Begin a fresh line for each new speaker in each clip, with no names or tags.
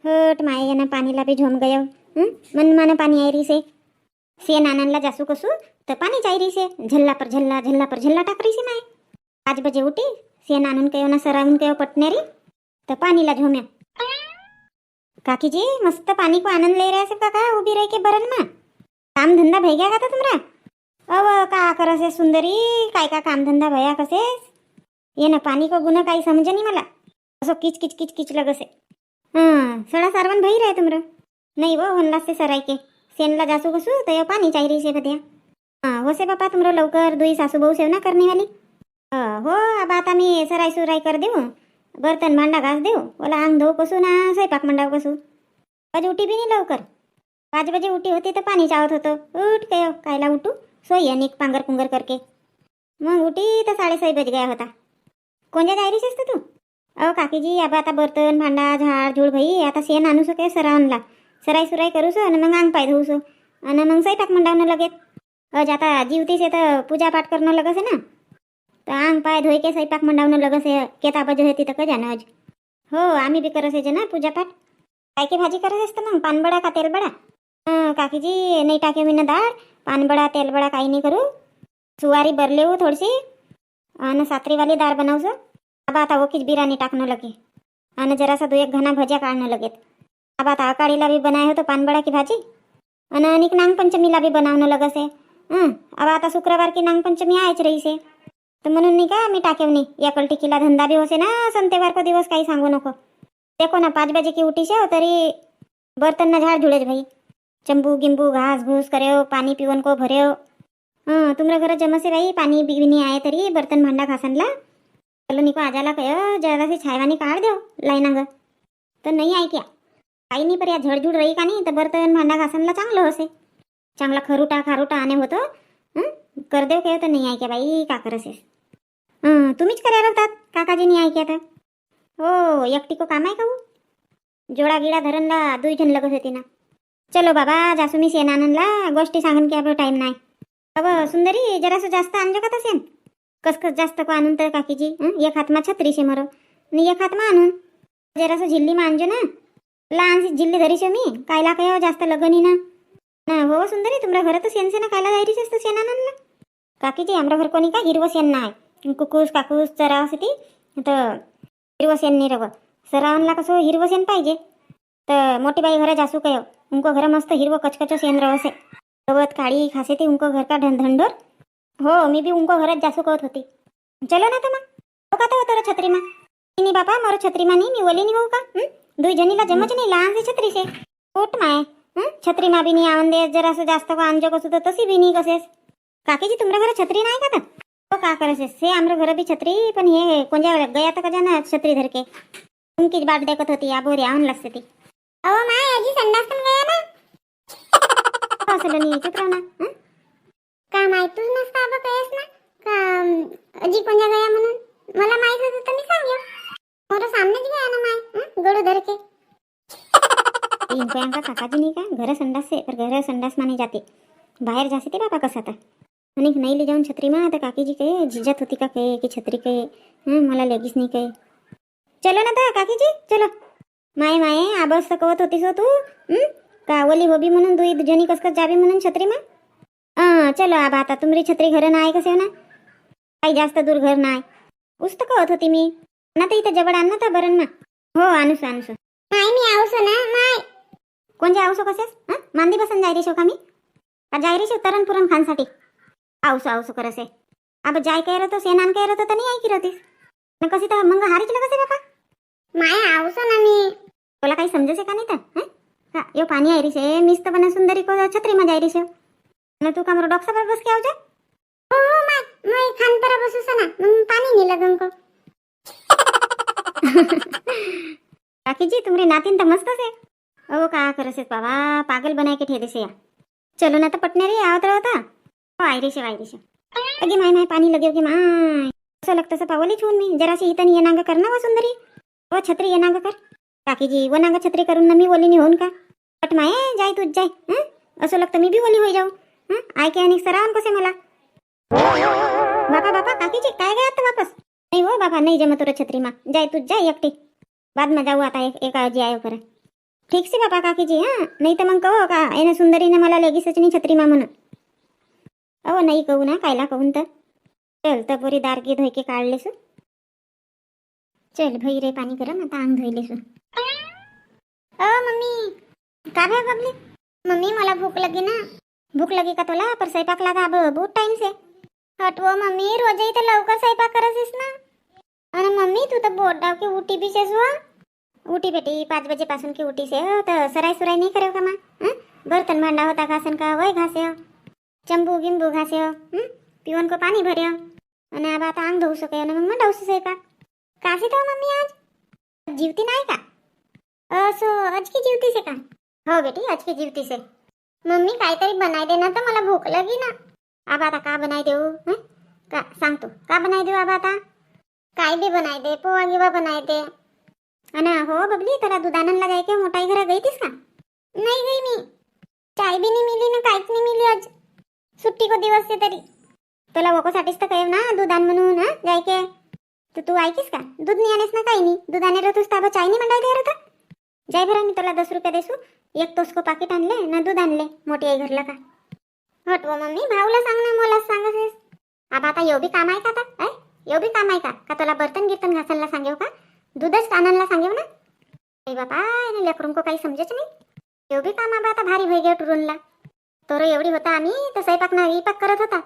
हट माये ना पाणीला बी झोम गयो. मन माने पाणी आई रही से. सेन आनंदला जासू कसू तर पाणी चाही रही से. झल्ला पर झल्ला झल्ला पर झल्ला टाक रही से माय. 5 बजे उठी सेन आणून कयो ना सरावून कयो पटनेरी तर पाणीला झोम्या. काकीजी मस्त पानी को आनंद ले रहे से काका उभी रह के बरन में. काम धंधा भई गया का तुमरा. अव का करसे सुंदरी काय का काम धंधा भया कसे. ये ना पानी को गुना काही समझे नहीं मला. असो किच किच किच किच लगसे. सड़ा सारवन भई रहे तुमरा. नहीं वो होनला से सराय के सेनला जासू कसू तो पानी चाहिए रही से बदिया. हो से बापा तुमरा लवकर दुई सासू बहु सेवना करने वाली. हो अब आता मी सराय सुराई कर देऊ. बर्तन भांडा घास देऊ. ओला अंग धो कसू ना स्वयंपाक मंडाव कसू. आज उठी भी नहीं लवकर. 5 बजे उठी होती तो पानी चावत होतो. उठ कयो कायला उठू सोई अनिक पांगर पुंगर करके. मग उठी तर 6:30 बज गया होता. कोणत्या जायरी शेस तू. अहो काकीजी अब आता बर्तन भांडा झाड झूड भाई आता सेन आणू सके सरावनला. सराई सुराई करू सो आणि मग अंग पाय धुवू सो आणि मग स्वयंपाक मंडावणं लगेच. अज आता जीवतीस तर पूजा पाठ करणं लगसे ना. तर अंग पाय धोई के स्वयंपाक मंडावणं लगसे केता बजे होती तर कजा ना. हो आम्ही बी करसे ना पूजा पाठ. काय की भाजी करत असतं मग पानबडा का तेलबडा. काकीजी नाही टाके मी ना डाळ पानबडा तेलबडा काही नाही करू. सुवारी बरले हो थोडीशी आणि सात्रीवाली डाळ बनवसं. अब आता ओकीच बिराणी टाकणं लगे आणि जरासा 2-1 घणा भज्या काढणं लगेच. अब आता आकाळीला बी बनाय होतो पानबडा की भाजी आणि अनिक नागपंचमीला बी बनवणं लगसे. अब आता शुक्रवार की नागपंचमी आहेच रही से. तर म्हणून नाही का मी टाकेव नाही एकल टिकीला धंदा बी होसे ना. संतेवार को दिवस काही सांगू नको. देखो ना 5 बजे की उठी से तरी बर्तन ना झाड़ झुड़ेज भाई. चंबू गिंबू घास घूस करे पानी पीवन को भरे. तुमरा घर जमसे भाई पानी बिगनी आए तरी बर्तन भांडा घासनला. चलो निको आजाला कयो जरा से छायवानी काढ देव लाईनांग. तर नाही आहे क्या काही नाही पर या झडझुड रही का नाही तर बर्तन भांडा घासनला चांगलं होसे. चांगला खरुटा खारुटा आणे होतो. कर देव कयो तर नाही आहे क्या बाई का करसेस. तुम्हीच करायला होतात काकाजी नाही आहे क्या तर. हो एकटी को काम आहे का. जोडा गिडा धरणला 2 जण लगत होती ना. चलो बाबा जासू मी सेन आनंदला गोष्टी सांगन की आपलं टाईम नाही. अब सुंदरी जरासं जास्त आणजो का तसेन. कसकस जास्त को आणून तर काकीजी एक हातमा छत्री शे मरो आणि एक हातमा आणून जरासं झिल्ली मा आणजो ना. लहानशी झिल्ली धरीशो मी कायला कयो जास्त लगनी ना. हो सुंदरी तुमरा घर तर सेन से ना कायला जायरीस असतं सेन आनंदला. काकीजी आमरा घर कोणी का हिरवं सेन ना आहे. कुकूस काकूस चरावसाठी तर हिरवं सेन नाही रवं. सरावनला कसं हिरवं सेन पाहिजे. तर मोठी बाई घर जासू कयो उनको घर मस्त हिरवं कचकचो सेन रवसे. गवत काळी खासे ती उनको घर का धंडोर. हो मी भी उनको घरात जासू कहत होती. चलो ना तर मग हो का तो तर छत्री मा. नहीं बापा मारो छत्री मा नहीं मी ओली नहीं हो का. 2 जणीला जमच नाही लहान से छत्री से. पोट माय छत्री मा भी नहीं आवन दे जरासं जास्त को आणजो कसू तर तशी भी नहीं कसेस. काकीजी तुमरा घर छत्री नाही का तर. हो का करसेस हे आमरा घर भी छत्री पण हे कोणत्या गया तर कजा ना छत्री धर के. उनकीच बाट देखत होती आबोरी आवन लागते ती. अहो माय आजी संडास पण गया ना. असलं नाही चित्र ना. का माहितच नसतं आबा कयस ना का अजी कोणत्या गया म्हणून. मला माहित होतं तर मी सांग्यो. मोर सामनेच गया ना माय गळू धर के. इनको यांका काकाजी नाही का घर संडास से पर घर संडास माने जाते बाहेर जासे ते बापा कसा आता. आणि नाही ले जाऊन छत्री मा आता काकीजी कहे झिजत होती का कहे की छत्री कहे मला लगीच नाही कहे. चलो ना तर काकीजी चलो. माये माये आबस कवत होतीस हो तू. का ओली होबी म्हणून 2 जणी कसकस जाबी म्हणून छत्री मा. चलो अब आता तुमरी छत्री घर ना आहे कसे ना. काही जास्त दूर घर नाही. उस्त कहत होती मी ना तर इथं जवळ आण ना तर बरं ना. हो आणूस आणूस. माय मी आवसो ना माय. कोणते आवसो कसेस मांदी बसन जायरी शो का मी. का जायरी शो तरण पुरण खानसाठी. आवसो आवसो करसे. अब जाय काय रतो सेनान काय रतो तर नाही ऐकी रतीस ना कशी तर मंग हारी केलं कसे बापा. माय आवसो ना मी. तुला काही समजसे का नाही तर का यो पाणी आयरी शे मीच तर बना सुंदरी को छत्री मा जायरी शो ना तू कामरो डॉक्टर पर बस के आवजा. हो माय मैं खान पर बसू ना मग पाणी नाही लगन को. काकीजी तुमरी नातिन तर मस्तच आहे. ओ का करसेस बाबा पागल बनाय के ठेदे से या. चलो ना तर पटनेरी आवत होता. हो आयरी शे अगे माय माय पाणी लगे की माय. असं लगतं पावली छून मी जराशी इथं येनांग कर ना व सुंदरी. हो छत्री येनांग कर. काकीजी वनांग छत्री करून ना मी ओली नाही होऊन का. पट माये जाय तूच जाय. असं लगतं मी बी ओली होई जाऊ. ऐके आणि सरावन कसे मला. बापा बापा काकीजी काय गया आता वापस. नहीं हो बाबा नहीं जमा तोरा छत्री मा जाय तू जाय एकटी. बाद में जाऊ आता एक आजी आयो करे. ठीक से बापा काकीजी, हां नाही तर मग कहो का एने सुंदरीने मला लगेचच नाही छत्री मा म्हणून. अहो नाही कहू ना, कायला कहून तर. चल तर पोरी दारगी धोके काढलेस. चल भई रे पाणी गरम, आता अंग धुईलेस. मम्मी का भे बबली? मम्मी मला भूक लगी ना. भूक लगी का तुला? पर स्वयंपाक लागा अब बहुत टाइम से. हटवो मम्मी, रोज ही तर लवकर स्वयंपाक करसीस ना. आणि मम्मी तू तर बोट डाव की उठी भी सेस हो. उठी बेटी 5 बजे पासून की उठी से हो, तर सराय सुराय नहीं करे का माँ? बर्तन भांडा होता घासन का वही घासे हो, चंबू गिंबू घासे हो, पिवन को पानी भरे हो. आणि अब आता अंग धुवू सके ना, मग डावसी स्वयंपाक काशी तो मम्मी आज जीवती नाही का? असो आज की जीवती से का? हो बेटी आज की जीवती से. मम्मी काहीतरी बनाई दे ना, तर मला भूक लगी ना. अब आता का बनाई देऊ? का सांग तू का बनाई देऊ? अब आता काय बी बनाई दे, पोहा गिवा बनाई दे. अना हो बबली, तुला दुधानला जाय के मोठाई घरा गई तीस का? नाही गई मी. चाय भी नहीं मिली ना, काहीच नाही मिली आज. सुट्टी को दिवस से तरी तुला वकोसाठीच तर कहेव ना दुधान म्हणून. जाय के तर तू ऐकीस का? दूध नाही आणेस ना, काही नाही. दूध आणे रहतोस तर चाय नाही मंडाई दे रहता. जाय भरा, मी तुला 10 रुपये देसू. एक तोसको पाकिट आणले ना दूध आणले मोठी आई घरला का. हटव मम्मी, भाऊला सांग ना, मला सांगसेस. अब आता यो भी काम आहे का? आता यो भी काम आहे का तुला बर्तन गिर्तन घासायला सांगेव का? दूधच आणायला सांगेव ना. आई बापा, लेकरून को काही समजेच नाही. यो भी काम आता भारी भई गया टुरूनला. तर एवढी होता आम्ही तर स्वयंपाक ना विपाक करत होता.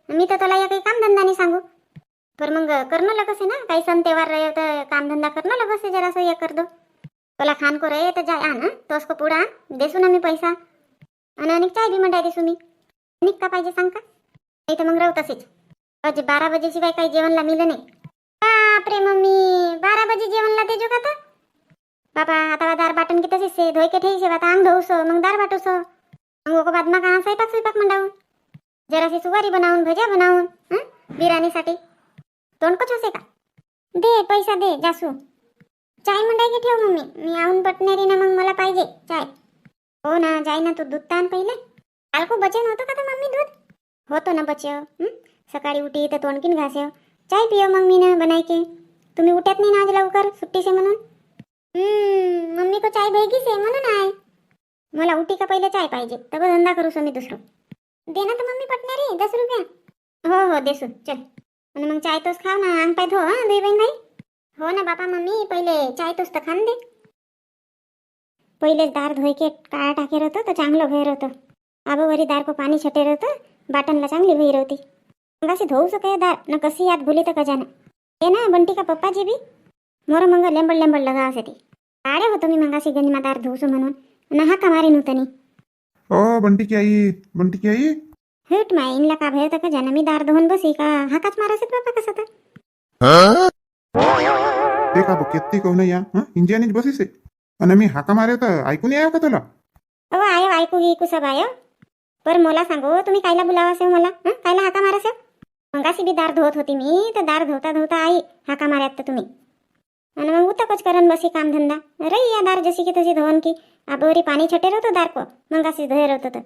मी तर तुला या काही काम धंदा नाही सांगू. पर मग करणं लगस ना, काही सण तेव्हार रहे तर काम धंदा करणं लगस है. जरा सो ये कर दो. तुला खान को रहे तर जाय आण, तो उसको पुढा आण, देसू ना मी पैसा. आणि अनेक चाय बी मंडाय देसू मी. अनेक का पाहिजे सांग का? नाही तर मग राहू तसेच. अज 12 बजे शिवाय काही जेवणला मिळलं नाही. बापरे मम्मी, 12 बजे जेवणला देजो का? तर बाबा आता दार बाटन की तसेच से धोई के ठेई से आता अंग धोऊसो, मग दार बाटूसो, मग ओको बाद मा का स्वयंपाक मंडावून जराशी सुवारी बनावून भज्या बनावून बिर्याणीसाठी तोंड कच होसे का? दे पैसा दे जासू. चाय मंडाई की ठेव मम्मी, मी आऊन पटणारी ना, मग मला पाहिजे चाय. हो ना, जाय ना तू दूध ताण पहिले. काल को बचे नव्हतं का तर मम्मी दूध? होतो ना बचे. सकाळी उठी तर तोंडकीन घासे चाय पियो मग मी ना बनाई के. तुम्ही उठत नाही ना आज लवकर सुट्टी से म्हणून. मम्मी को चाय भेगी से म्हणून आहे. मला उठी का पहिले चाय पाहिजे, तब धंदा करू सो मी दुसरं. दे ना तर मम्मी पटणारी 10 रुपया. हो हो देसू. चल आणि मग चाय तोच खाव ना, अंग पाय धो. दुई बहीण भाई. हो ना बापा मम्मी, पहिले चाय तोच तर खान दे. पहिलेच दार धोई के काळा टाके रहतं तर चांगलं भय रहतं. आबो वरी दार को पाणी छटे रहतं, बाटनला चांगली भई रहती. मग अशी धोऊ सके दार न, कशी याद भुली तर कजाना. हे ना बंटी का पप्पाजी बी मोर मंग लेंबड लेंबड लगा असे ती आडे होतो मी मंगाशी गंजमा दार धुवसो म्हणून ना हाका मारी नव्हतं.
ओ बंटी की आई, बंटी की आई.
हेट माय इनला का भय तर कजाना, मी दार धुवून बसी का हाकाच मारासेत बापा कसं तर.
ते का बकेत्ती कहू ना या इंजियानीच बसीसे आणि मी हाका मारे तर ऐकून याव का तुला?
अहो आयो ऐकू गी कुसब आयो. पर मला सांगो तुम्ही कायला बोलावासे हो मला? कायला हाका मारासे? मंगाशी बी दार धुवत होती मी, तर दार धुवता धुवता आई हाका मार्यात तर तुम्ही. आणि मग उतकच करण बसी काम धंदा रही या दार जशी की तशी धुवून की आबोरी पाणी छटे रहतो दार को मंगाशी धुय रहतो तर.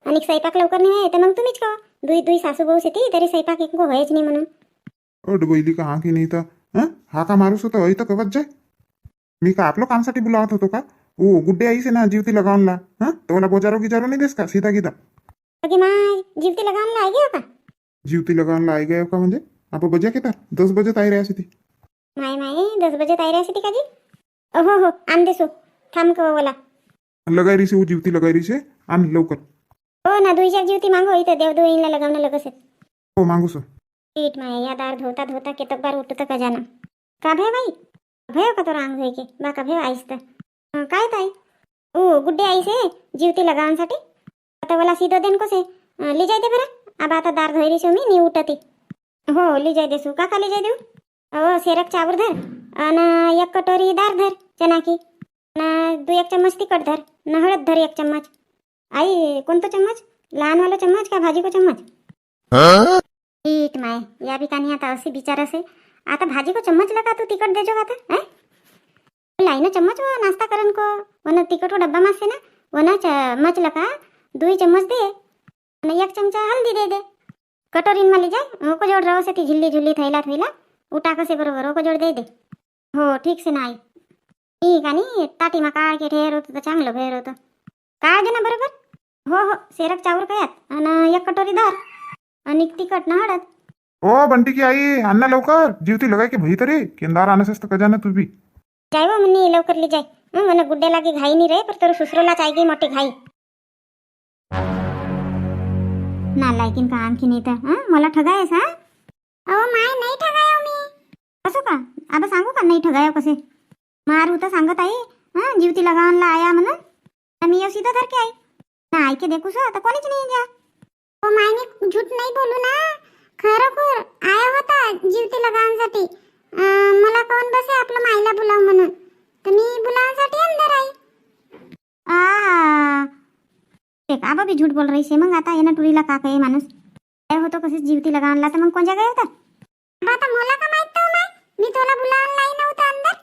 आणि स्वयंपाक लवकर नाही आहे तर मग तुम्हीच का दुई दुई सासू भाऊ शेती तरी स्वयंपाक एक व्हायच नाही म्हणून.
ओ डबैली का हा की नाही तर हाका मारूस होतं ऐ तर कवत जाय. मी का आपलं कामसाठी बुलावत होतो का? ओ गुड्डे आई से ना जीवती लगावनला तो मला बोजारो गिजारो नाही देस का सीधा गीता?
अगे माय जीवती लगावनला आई गयो का?
जीवती लगावनला आई गयो का म्हणजे आप बजा के तर 10 बजे ताई रहा सी.
माय माय 10 बजे ताई रहा सी का जी? हो हो आण देसो, थांब का बोला.
लगाई रही से वो जीवती लगाई रही से आण लवकर.
हो ना दुई चार जीवती मागो, इथं देवदुईला लगावणं लगस आहे.
हो मागूस.
पीठ माय या दार धोता धोता केतक बार उठत का जाना. का भय बाई भयो का तो रांग होई के बाका भयो आईस तर काय ताई ओ गुड्डे आई से जीवती लगावण्यासाठी आता मला सीधो देन कोसे ली जाय दे बरं. अब आता दार धोई रही मी नी उठती. हो ली जाय देसू का ली जाय देऊ? हो सेरक चावर धर आणि 1 कटोरी दार धर चना की ना 2 चम्मच तिखट धर न हळद धर 1 चम्मच. आई कोणता चम्मच? लहान वाला चम्मच का भाजी को चम्मच? पीठ माय या भी कानी आता असे विचार असे आता भाजी को चम्मच लगा तू तिखट देजो का आता लाइन चम्मच वो नाश्ता करन को वन तिखट वो डब्बा में से ना वन चम्मच लगा 2 चम्मच दे आणि 1 चमचा हल्दी दे दे कटोरीन मध्ये जाय ओको जोड रहो से ती झिल्ली झुल्ली थैला थैला उठा कसे बरोबर ओको जोड दे दे. हो ठीक से ना आई. ठीक आणि ताटीमा काळ के ठेर होतं तर चांगलं भैर होतं. काळ दे ना बरोबर. हो हो, सेरक चावर कयात आणि एक कटोरी दार आणि तिखट ना हळद.
ओ बंटी की आई आण ना लवकर, जीवती लगाय की भई तरी केंदार आणस असतं कजानं तू बी.
जाय वो मन्नी लवकर ली जाय. મને ગુડ્ડે લાગી ઘાઈ નહીં રહે પર તારું સુસરોલા ચાઈ ગઈ મોટી ઘાઈ. ना लायकीन का आणखी नाही तर मला ठगायस हा. अहो माय नाही ठगायो मी. असं का आबा सांगू का नाही ठगायो कसे. मारू तर सांगत आई जीवती लगावनला आया म्हणून मी येऊ सीधा धर के आई ना ऐके देखू सो तर कोणीच नाही जा. ओ माय मी झूठ नाही बोलू ना, खरोखर आया होता जीवती लगावण्यासाठी. मला कोण बसे आपलं मायला बोलाव म्हणून तर मी बुलावण्यासाठी अंदर आई. एक आबा भी झूठ बोल रही से. मग आता येणं टुरीला का काय माणूस काय होतो कसे जीवती लगावला तर मग कोणत्या काय होता. आता मला का माहित तो माय मी तोला बुलावून लाई नव्हतं अंदर.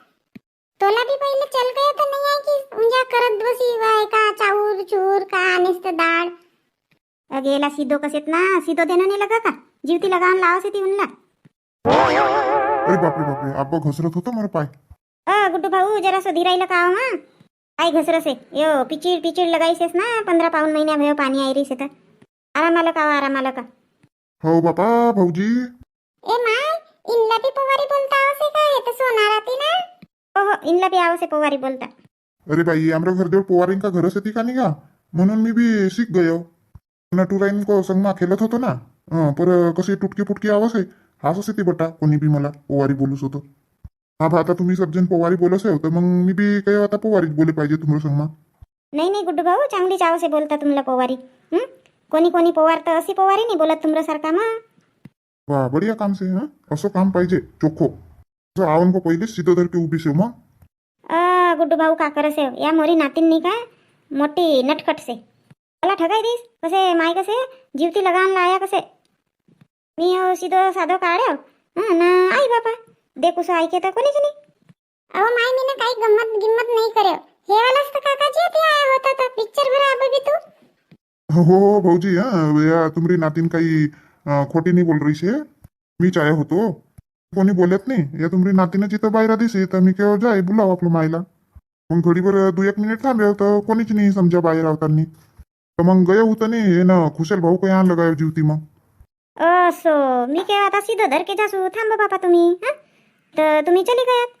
तोला भी पहिले चल गए तर नाही आहे की उंजा करत बसी वाय का चाऊर चूर का नुसतं डाळ. गेला सीधो कसेत ना सीधो देणं नाही लगा का जीवती लगावून लावसे ती उनला.
अरे बापरे बापरे, आब्बा घसरत होतं मला पाय.
गुड्डू भाऊ जरा सो धीरायला का हा काय घसरसे यो पिचिड पिचिड लगाईसेस ना 15 पाऊन महिन्या भयो पाणी आई रहीसे तर आरामाला का आरामाला का.
हो बापा भाऊजी.
ए माय इनला भी पोवारी बोलता आवसे काय तर सोनार आती ना. हो हो इनला भी आवसे पोवारी बोलता.
अरे बाई आमरा घरदेव पोवारिंग का घरच येते का नाही का म्हणून मी बी शिक गयो. नटुराईन को संगमा खेळत होतो ना पर कसे टुटके फुटके आवाज आहे हाच असे ते बटा कोणी बी मला पोवारी बोलूस होतो. हा बा आता तुम्ही सबजण पोवारी बोलस आहे तर मग मी बी काही आता पोवारीच बोले पाहिजे तुम्हाला संगमा.
नाही नाही गुड्डू भाऊ चांगलीच आवसे बोलता तुम्हाला पोवारी. कोणी कोणी पोवार तर अशी पोवारी नाही बोलत तुमरा सारखा मग.
वा बढिया काम से हा असं काम पाहिजे चोखो. आवण को पहिले सीधं धर के उभी से मग.
गुड्डू भाऊ का करसे या मोरी नातींनी काय मोठी नटखट से मला ठगाई दिस कसे माय कसे जीवती लगावला आया कसे. मी सीधो साधो काढ्यो ना आई बापा देखू सो ऐके तर कोणीच नाही. अहो माय मी ना काही गंमत गिम्मत नाही કર્યો. हे वालाच तर काकाजी ते आया होता तर पिक्चर भरा आबा भी तू.
हो हो भाऊजी या तुमरी नातीन काही खोटी नाही बोल रही से. मी चाया होतो कोणी बोलत नाही या तुमरी नातीनं जिथं बाहेर दिसे तर मी केव्हा जाय बोलाव आपलं मायला. मग घडीभर 2-1 मिनिट थांबे तर कोणीच नाही समजा बाहेर आवतानी तर मग गय होतं नाही हे ना खुशाल भाऊ काही आणलं गाय जीवती मग.
असो मी केव्हा आता सीधं धर के जासू थांब बापा तुम्ही तर तुम्ही चली गयात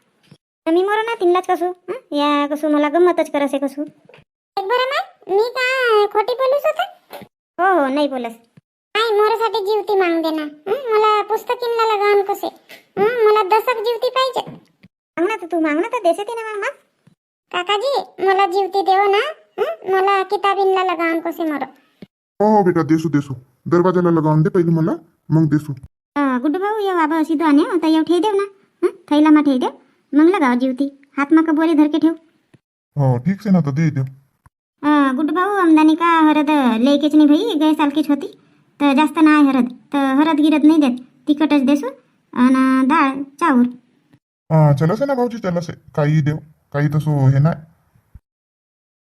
मी मोर ना तिनलाच कसू या कसू मला गंमतच करसे कसू. बरं ना मी का खोटी बोलूस होता. हो हो नाही बोलस. नाही मोरासाठी जीवती मांग दे ना. मला पुस्तकीनला लगावून कसे मला 10 जीवती पाहिजे. मागना तर तू मागना तर देसे ना मग. काकाजी मला जीवती देव ना मला किताबीनला लगावून कसे मोर.
हो हो बेटा देसू देसू दरवाजाला लगावून दे पहिले मला मग देसू.
गुड्डू भाऊ ये बाबा सीधो आने आता ये ठेई देव ना थैला मा ठेई देव मग लगाव जीवती हाथ मा कबोले धर के ठेव.
हो ठीक से ना तर दे देव.
गुड्डू भाऊ आमदानी का हरद लेकेच नाही भाई गए सालकीच होती तर जास्त नाही हरद तर हरद गिरद नाही देत तिखटच देसू आणि डाळ चाऊर.
चलसे ना भाऊजी चलसे काही देव काही तसो हे नाही